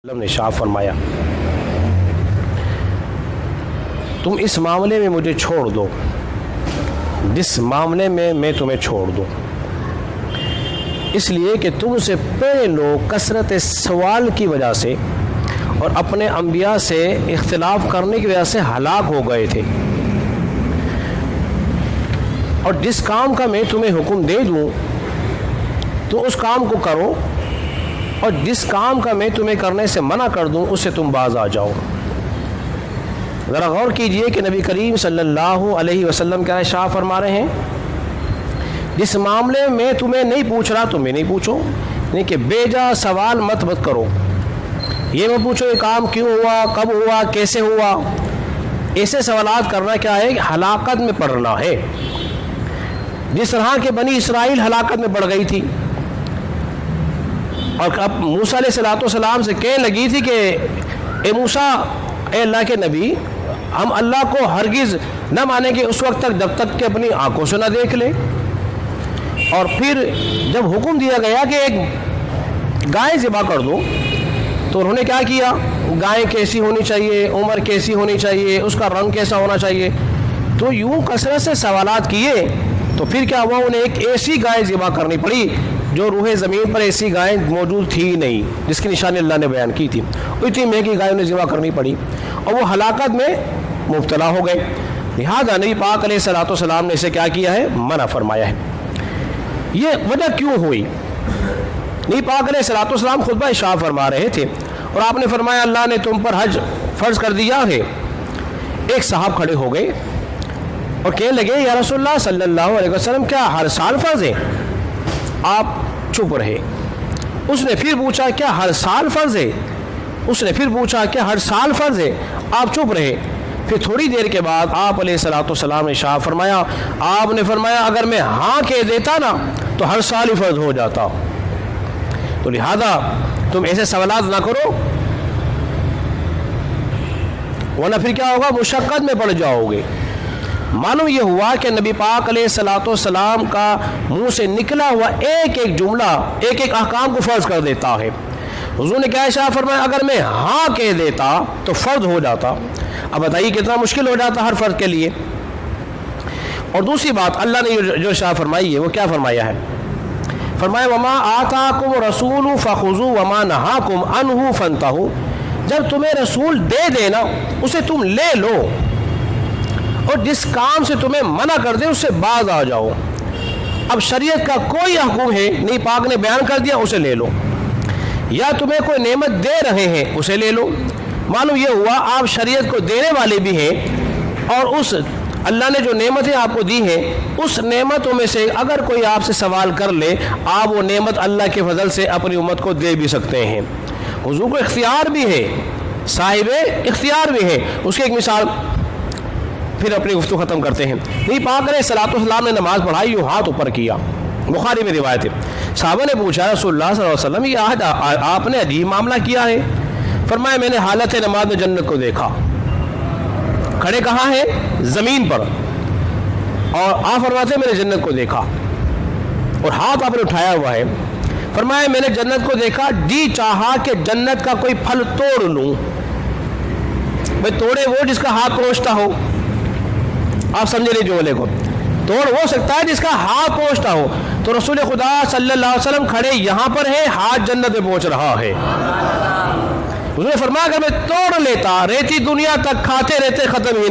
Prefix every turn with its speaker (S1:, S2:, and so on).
S1: نے ارشاد فرمایا تم اس معاملے میں مجھے چھوڑ دو جس معاملے میں میں تمہیں چھوڑ دوں، اس لیے کہ تم سے پہلے لوگ کثرت سوال کی وجہ سے اور اپنے انبیاء سے اختلاف کرنے کی وجہ سے ہلاک ہو گئے تھے، اور جس کام کا میں تمہیں حکم دے دوں تو اس کام کو کرو، اور جس کام کا میں تمہیں کرنے سے منع کر دوں اس سے تم باز آ جاؤ۔ ذرا غور کیجئے کہ نبی کریم صلی اللہ علیہ وسلم کیا ارشاد فرما رہے ہیں، جس معاملے میں تمہیں نہیں پوچھ رہا تمہیں نہیں پوچھو، نہیں کہ بے جا سوال مت کرو، یہ مت پوچھو یہ کام کیوں ہوا، کب ہوا، کیسے ہوا۔ ایسے سوالات کرنا کیا ہے، ہلاکت میں پڑنا ہے۔ جس طرح کہ بنی اسرائیل ہلاکت میں پڑ گئی تھی، اور اب موسیٰ علیہ السلام سے کہنے لگی تھی کہ اے موسیٰ، اے اللہ کے نبی، ہم اللہ کو ہرگز نہ مانیں گے اس وقت تک جب تک کہ اپنی آنکھوں سے نہ دیکھ لیں۔ اور پھر جب حکم دیا گیا کہ ایک گائے ذبح کر دو تو انہوں نے کیا کیا، گائے کیسی ہونی چاہیے، عمر کیسی ہونی چاہیے، اس کا رنگ کیسا ہونا چاہیے، تو یوں کثرت سے سوالات کیے تو پھر کیا ہوا، انہیں ایک ایسی گائے ذبح کرنی پڑی جو روح زمین پر ایسی گائے موجود تھی نہیں، جس کی نشانی اللہ نے بیان کی تھی، اتنی مہنگی گائے انہیں ذبح کرنی پڑی اور وہ ہلاکت میں مبتلا ہو گئے۔ لہذا نبی پاک علیہ السلام نے اسے کیا کیا ہے، منع فرمایا ہے۔ یہ وجہ کیوں ہوئی، نبی پاک علیہ السلام خطبہ ارشاد فرما رہے تھے اور آپ نے فرمایا اللہ نے تم پر حج فرض کر دیا ہے۔ ایک صاحب کھڑے ہو گئے اور کہنے لگے یا رسول اللہ صلی اللہ علیہ وسلم کیا ہر سال فرض ہے؟ آپ چپ رہے۔ اس نے پھر پوچھا کیا ہر سال فرض ہے؟ اس نے پھر پوچھا کیا ہر سال فرض ہے؟ آپ چپ رہے۔ پھر تھوڑی دیر کے بعد آپ علیہ السلام نے ارشاد فرمایا، آپ نے فرمایا اگر میں ہاں کہہ دیتا نا تو ہر سال ہی فرض ہو جاتا، تو لہذا تم ایسے سوالات نہ کرو ورنہ پھر کیا ہوگا، مشقت میں پڑ جاؤ گے۔ معلوم یہ ہوا کہ نبی پاک علیہ السلام کا منہ سے نکلا ہوا ایک ایک جملہ ایک ایک احکام کو فرض کر دیتا ہے۔ حضور نے کیا ارشاد فرمایا، اگر میں ہاں کہہ دیتا تو فرض ہو جاتا۔ اب بتائیے کتنا مشکل ہو جاتا ہر فرض کے لیے۔ اور دوسری بات اللہ نے جو ارشاد فرمائی ہے وہ کیا فرمایا ہے، فرمایا وما آتاکم رسول فخذوا وما نہاکم عنہ فانتہوا، جب تمہیں رسول دے دینا اسے تم لے لو، اور جس کام سے تمہیں منع کر دے اس سے باز آ جاؤ۔ اب شریعت کا کوئی حکم ہے نبی پاک نے بیان کر دیا اسے لے لو، یا تمہیں کوئی نعمت دے رہے ہیں اسے لے لو۔ معلوم یہ ہوا آپ شریعت کو دینے والے بھی ہیں، اور اس اللہ نے جو نعمتیں آپ کو دی ہیں اس نعمتوں میں سے اگر کوئی آپ سے سوال کر لے آپ وہ نعمت اللہ کے فضل سے اپنی امت کو دے بھی سکتے ہیں۔ حضور کو اختیار بھی ہے، صاحب اختیار بھی ہے۔ اس کی ایک مثال پھر اپنی گفتگو ختم کرتے ہیں۔ نبی پاک علیہ السلام نے نماز پڑھائی، یوں ہاتھ اوپر کیا، بخاری میں روایت ہے۔ صحابہ نے پوچھا رسول اللہ صلی اللہ علیہ وسلم یہ آج آپ نے عجیب معاملہ کیا ہے؟ فرمایا میں نے حالت نماز میں جنت کو دیکھا، کھڑے کہاں ہیں؟ زمین پر، اور آپ فرماتے میں نے جنت کو دیکھا، اور ہاتھ آپ نے اٹھایا ہوا ہے۔ فرمایا میں نے جنت کو دیکھا، جی چاہا کہ جنت کا کوئی پھل توڑ لوں۔ بھئی توڑے وہ جس کا ہاتھ پروچتا ہو، آپ سمجھے نہیں جملے کو، توڑ وہ سکتا ہے جس کا ہاتھ پہنچتا ہو۔ تو رسول خدا صلی اللہ علیہ وسلم کھڑے یہاں پر ہے، ہاتھ جنت میں پہنچ رہا ہے۔ اس نے فرمایا اگر میں توڑ لیتا ریتی دنیا تک کھاتے رہتے ختم ہی